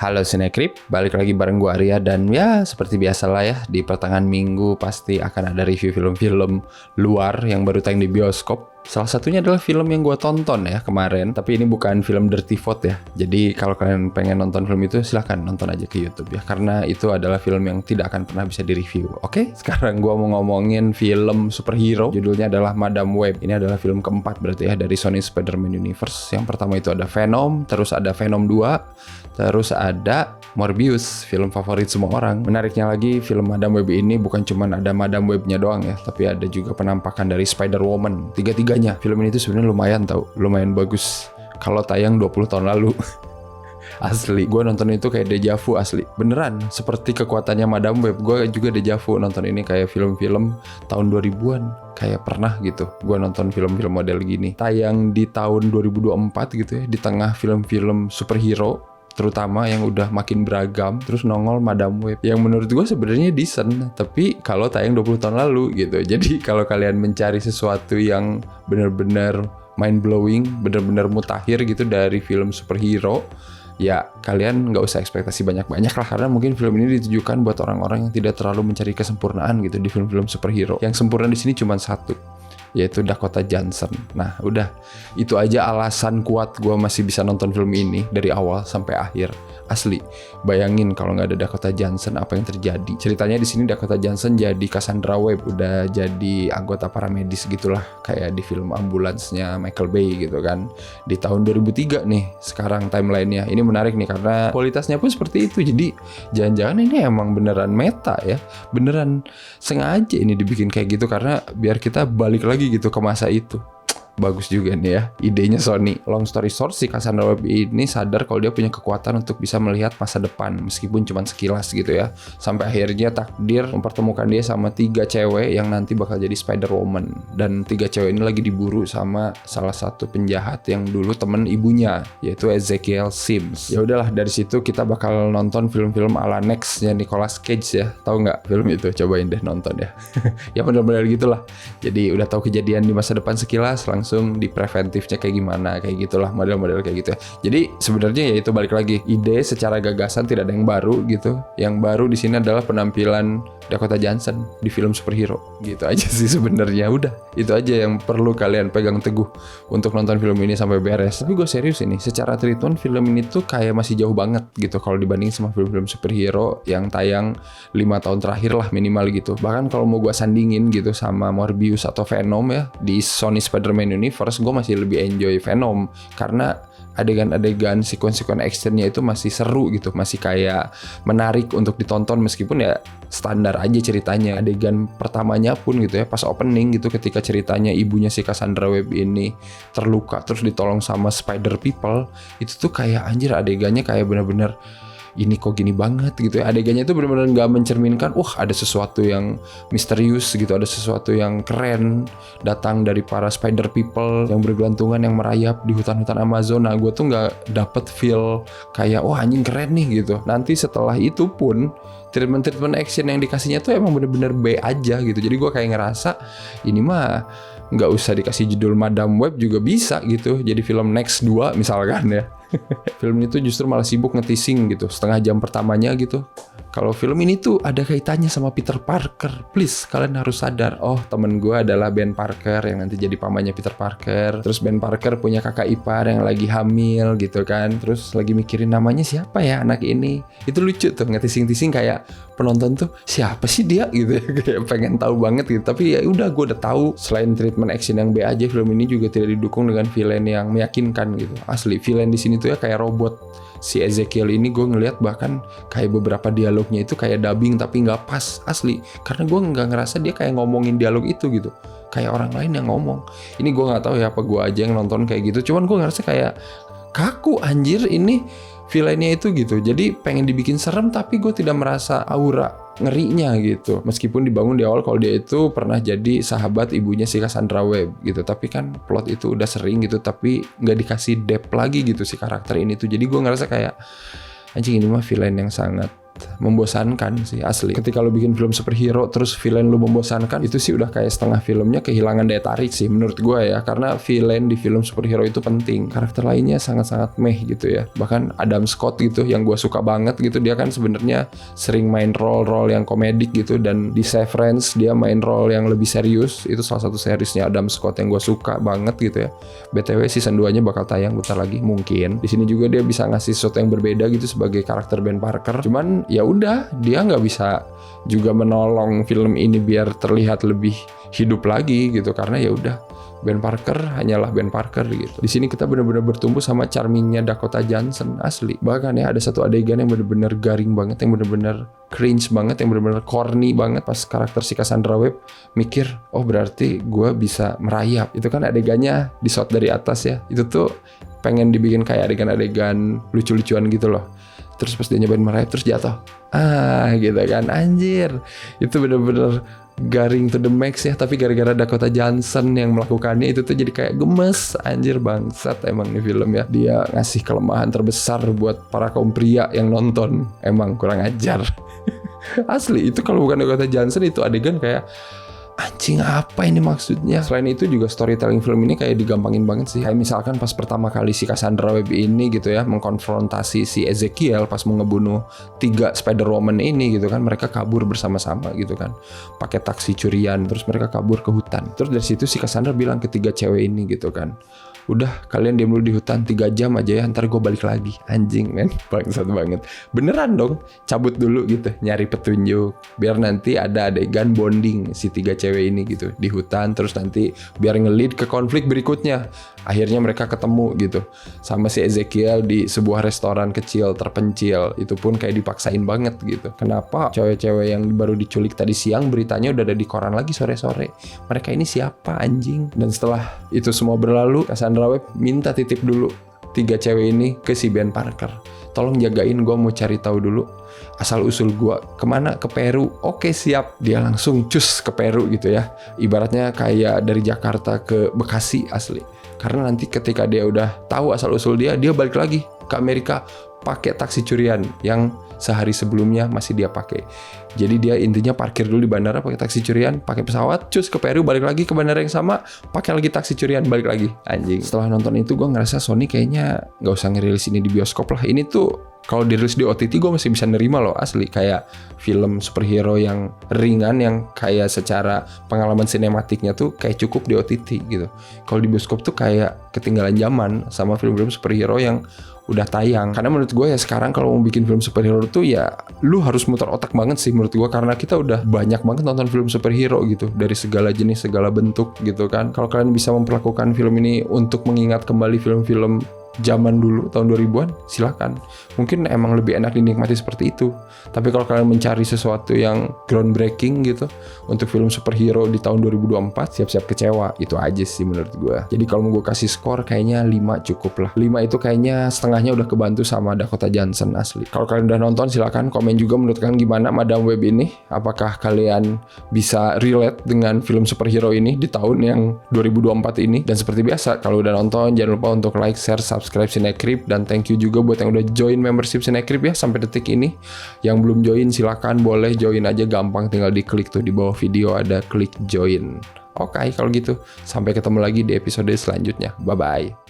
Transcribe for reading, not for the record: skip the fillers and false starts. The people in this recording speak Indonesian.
Halo Sinekrip, balik lagi bareng gue Arya dan ya seperti biasalah ya di pertengahan minggu pasti akan ada review film-film luar yang baru tayang di bioskop. Salah satunya adalah film yang gue tonton ya kemarin, tapi ini bukan film Dirty Vote ya. Jadi kalau kalian pengen nonton film itu silahkan nonton aja ke YouTube ya, karena itu adalah film yang tidak akan pernah bisa direview. Oke, sekarang gue mau ngomongin film superhero, judulnya adalah Madam Web. Ini adalah film keempat berarti ya dari Sony Spider-Man Universe. Yang pertama itu ada Venom, terus ada Venom 2, terus ada Morbius, film favorit semua orang. Menariknya lagi, film Madam Web ini bukan cuma ada Madam Web-nya doang ya, tapi ada juga penampakan dari Spider-Woman. Tiga-tiganya. Film ini tuh sebenarnya lumayan bagus. Kalau tayang 20 tahun lalu. Asli, gue nonton itu kayak deja vu asli. Beneran, seperti kekuatannya Madam Web. Gue juga deja vu nonton ini kayak film-film tahun 2000-an. Kayak pernah gitu, gue nonton film-film model gini. Tayang di tahun 2024 gitu ya, di tengah film-film superhero terutama yang udah makin beragam, terus nongol Madam Web yang menurut gue sebenarnya decent, tapi kalau tayang 20 tahun lalu gitu. Jadi kalau kalian mencari sesuatu yang benar-benar mind blowing, benar-benar mutakhir gitu dari film superhero, ya kalian nggak usah ekspektasi banyak-banyak lah, karena mungkin film ini ditujukan buat orang-orang yang tidak terlalu mencari kesempurnaan gitu di film-film superhero. Yang sempurna di sini cuma satu, yaitu Dakota Johnson. Nah udah, itu aja alasan kuat gue masih bisa nonton film ini dari awal sampai akhir. Asli, bayangin kalau nggak ada Dakota Johnson apa yang terjadi. Ceritanya di sini Dakota Johnson jadi Cassandra Webb, udah jadi anggota paramedis gitulah, kayak di film ambulansnya Michael Bay gitu kan. Di tahun 2003 nih sekarang timelinenya. Ini menarik nih karena kualitasnya pun seperti itu. Jadi jangan-jangan ini emang beneran meta ya, beneran sengaja ini dibikin kayak gitu karena biar kita balik lagi gitu ke masa itu. Bagus juga nih ya idenya Sony. Long story short, si Cassandra Webb ini sadar kalau dia punya kekuatan untuk bisa melihat masa depan meskipun cuma sekilas gitu ya. Sampai akhirnya takdir mempertemukan dia sama 3 cewek yang nanti bakal jadi Spider-Woman. Dan 3 cewek ini lagi diburu sama salah satu penjahat yang dulu temen ibunya, yaitu Ezekiel Sims. Ya udahlah, dari situ kita bakal nonton film-film ala Next-nya Nicolas Cage ya. Tahu nggak film itu? Cobain deh nonton ya. Ya benar-benar gitulah. Jadi udah tahu kejadian di masa depan sekilas, langsung di preventifnya kayak gimana, kayak gitulah, model-model kayak gitu ya. Jadi sebenarnya ya itu balik lagi, ide secara gagasan tidak ada yang baru gitu. Yang baru di sini adalah penampilan Dakota Johnson di film superhero. Gitu aja sih sebenarnya. Udah, itu aja yang perlu kalian pegang teguh untuk nonton film ini sampai beres. Tapi gue serius ini, secara treatment film ini tuh kayak masih jauh banget gitu kalau dibanding sama film-film superhero yang tayang 5 tahun terakhir lah minimal gitu. Bahkan kalau mau gue sandingin gitu sama Morbius atau Venom ya di Sony Spider-Man Universe, gue masih lebih enjoy Venom karena adegan-adegan sekuen-sekuen actionnya itu masih seru gitu, masih kayak menarik untuk ditonton meskipun ya standar aja ceritanya. Adegan pertamanya pun gitu ya, pas opening gitu, ketika ceritanya ibunya si Cassandra Webb ini terluka terus ditolong sama Spider People, itu tuh kayak anjir, adegannya kayak bener-bener ini kok gini banget gitu ya. Adegannya itu benar-benar nggak mencerminkan ada sesuatu yang misterius gitu, ada sesuatu yang keren datang dari para spider people yang bergelantungan, yang merayap di hutan-hutan Amazon. Nah gue tuh nggak dapet feel kayak anjing keren nih gitu. Nanti setelah itu pun treatment action yang dikasihnya tuh emang bener-bener B aja gitu. Jadi gue kayak ngerasa ini mah nggak usah dikasih judul Madam Web juga bisa gitu, jadi film Next 2 misalkan ya. Film ini tuh justru malah sibuk nge-teasing gitu setengah jam pertamanya gitu, kalau film ini tuh ada kaitannya sama Peter Parker. Please, kalian harus sadar, temen gue adalah Ben Parker yang nanti jadi pamannya Peter Parker. Terus Ben Parker punya kakak ipar yang lagi hamil gitu kan, terus lagi mikirin namanya siapa ya anak ini. Itu lucu tuh, nge-teasing kayak penonton tuh siapa sih dia gitu ya, kayak pengen tahu banget gitu. Tapi ya udah, gue udah tahu. Selain treatment action yang B aja, film ini juga tidak didukung dengan villain yang meyakinkan gitu. Asli, villain di sini tuh ya kayak robot. Si Ezekiel ini gue ngeliat bahkan kayak beberapa dialognya itu kayak dubbing tapi nggak pas asli, karena gue nggak ngerasa dia kayak ngomongin dialog itu gitu, kayak orang lain yang ngomong. Ini gue nggak tahu ya apa gue aja yang nonton kayak gitu, cuman gue ngerasa kayak kaku anjir ini villainnya itu gitu. Jadi pengen dibikin serem tapi gue tidak merasa aura ngerinya gitu, meskipun dibangun di awal kalau dia itu pernah jadi sahabat ibunya si Cassandra Webb gitu. Tapi kan plot itu udah sering gitu, tapi nggak dikasih depth lagi gitu si karakter ini tuh. Jadi gue ngerasa kayak anjing, ini mah villain yang sangat membosankan sih asli. Ketika lu bikin film superhero terus villain lu membosankan, itu sih udah kayak setengah filmnya kehilangan daya tarik sih menurut gue ya. Karena villain di film superhero itu penting. Karakter lainnya sangat-sangat meh gitu ya. Bahkan Adam Scott gitu yang gue suka banget gitu, dia kan sebenarnya sering main role-role yang komedik gitu, dan di Severance dia main role yang lebih serius. Itu salah satu seriesnya Adam Scott yang gue suka banget gitu ya. BTW season 2-nya bakal tayang bentar lagi mungkin. Di sini juga dia bisa ngasih sesuatu yang berbeda gitu sebagai karakter Ben Parker. Cuman ya udah, dia nggak bisa juga menolong film ini biar terlihat lebih hidup lagi gitu, karena ya udah, Ben Parker hanyalah Ben Parker gitu. Di sini kita benar-benar bertumbuh sama charmingnya Dakota Johnson asli. Bahkan ya ada satu adegan yang benar-benar garing banget, yang benar-benar cringe banget, yang benar-benar corny banget pas karakter si Cassandra Webb mikir, oh berarti gue bisa merayap. Itu kan adegannya di shot dari atas ya. Itu tuh pengen dibikin kayak adegan-adegan lucu-lucuan gitu loh. Terus pas dia nyobain merayap terus jatuh. Gitu kan, anjir. Itu bener-bener garing to the max ya. Tapi gara-gara Dakota Johnson yang melakukannya, itu tuh jadi kayak gemes. Anjir, bangsat emang nih film ya. Dia ngasih kelemahan terbesar buat para kaum pria yang nonton. Emang kurang ajar. Asli, itu kalau bukan Dakota Johnson, itu adegan kayak anjing apa ini maksudnya. Selain itu juga storytelling film ini kayak digampangin banget sih. Kayak misalkan pas pertama kali si Cassandra Webb ini gitu ya mengkonfrontasi si Ezekiel pas mau ngebunuh 3 Spider-Woman ini gitu kan, mereka kabur bersama-sama gitu kan, pakai taksi curian, terus mereka kabur ke hutan. Terus dari situ si Cassandra bilang ke 3 cewek ini gitu kan, udah kalian diam dulu di hutan 3 jam aja ya, ntar gue balik lagi. Anjing men, bangsat banget. Beneran dong, cabut dulu gitu, nyari petunjuk biar nanti ada adegan bonding si 3 cewek ini gitu di hutan. Terus nanti biar nge-lead ke konflik berikutnya. Akhirnya mereka ketemu gitu sama si Ezekiel di sebuah restoran kecil terpencil. Itu pun kayak dipaksain banget gitu. Kenapa cewek-cewek yang baru diculik tadi siang beritanya udah ada di koran lagi sore-sore? Mereka ini siapa anjing? Dan setelah itu semua berlalu, Cassandra Webb minta titip dulu 3 cewek ini ke si Ben Parker. Tolong jagain, gue mau cari tahu dulu asal usul gue kemana, ke Peru. Oke siap. Dia langsung cus ke Peru gitu ya. Ibaratnya kayak dari Jakarta ke Bekasi asli. Karena nanti ketika dia udah tahu asal usul dia balik lagi ke Amerika pakai taksi curian yang sehari sebelumnya masih dia pakai. Jadi dia intinya parkir dulu di bandara pakai taksi curian, pakai pesawat, cus ke Peru, balik lagi ke bandara yang sama, pakai lagi taksi curian, balik lagi. Anjing. Setelah nonton itu gue ngerasa Sony kayaknya nggak usah ngerilis ini di bioskop lah. Ini tuh kalau dirilis di OTT gue masih bisa nerima loh asli. Kayak film superhero yang ringan, yang kayak secara pengalaman sinematiknya tuh kayak cukup di OTT gitu. Kalau di bioskop tuh kayak ketinggalan zaman sama film-film superhero yang udah tayang. Karena menurut gue ya sekarang kalau mau bikin film superhero tuh ya lu harus muter otak banget sih menurut gue. Karena kita udah banyak banget nonton film superhero gitu, dari segala jenis, segala bentuk gitu kan. Kalau kalian bisa memperlakukan film ini untuk mengingat kembali film-film zaman dulu tahun 2000-an, silakan. Mungkin emang lebih enak dinikmati seperti itu. Tapi kalau kalian mencari sesuatu yang groundbreaking gitu untuk film superhero di tahun 2024, siap-siap kecewa. Itu aja sih menurut gue. Jadi kalau mau gue kasih skor kayaknya 5 cukup lah. 5 itu kayaknya setengahnya udah kebantu sama Dakota Johnson asli. Kalau kalian udah nonton silakan komen juga menurut kalian gimana Madam Web ini. Apakah kalian bisa relate dengan film superhero ini di tahun yang 2024 ini? Dan seperti biasa kalau udah nonton jangan lupa untuk like, share, subscribe Cinecrip, dan thank you juga buat yang udah join membership Cinecrip ya sampai detik ini. Yang belum join silakan boleh join aja, gampang tinggal diklik tuh di bawah video ada klik join. Oke, kalau gitu sampai ketemu lagi di episode selanjutnya. Bye bye.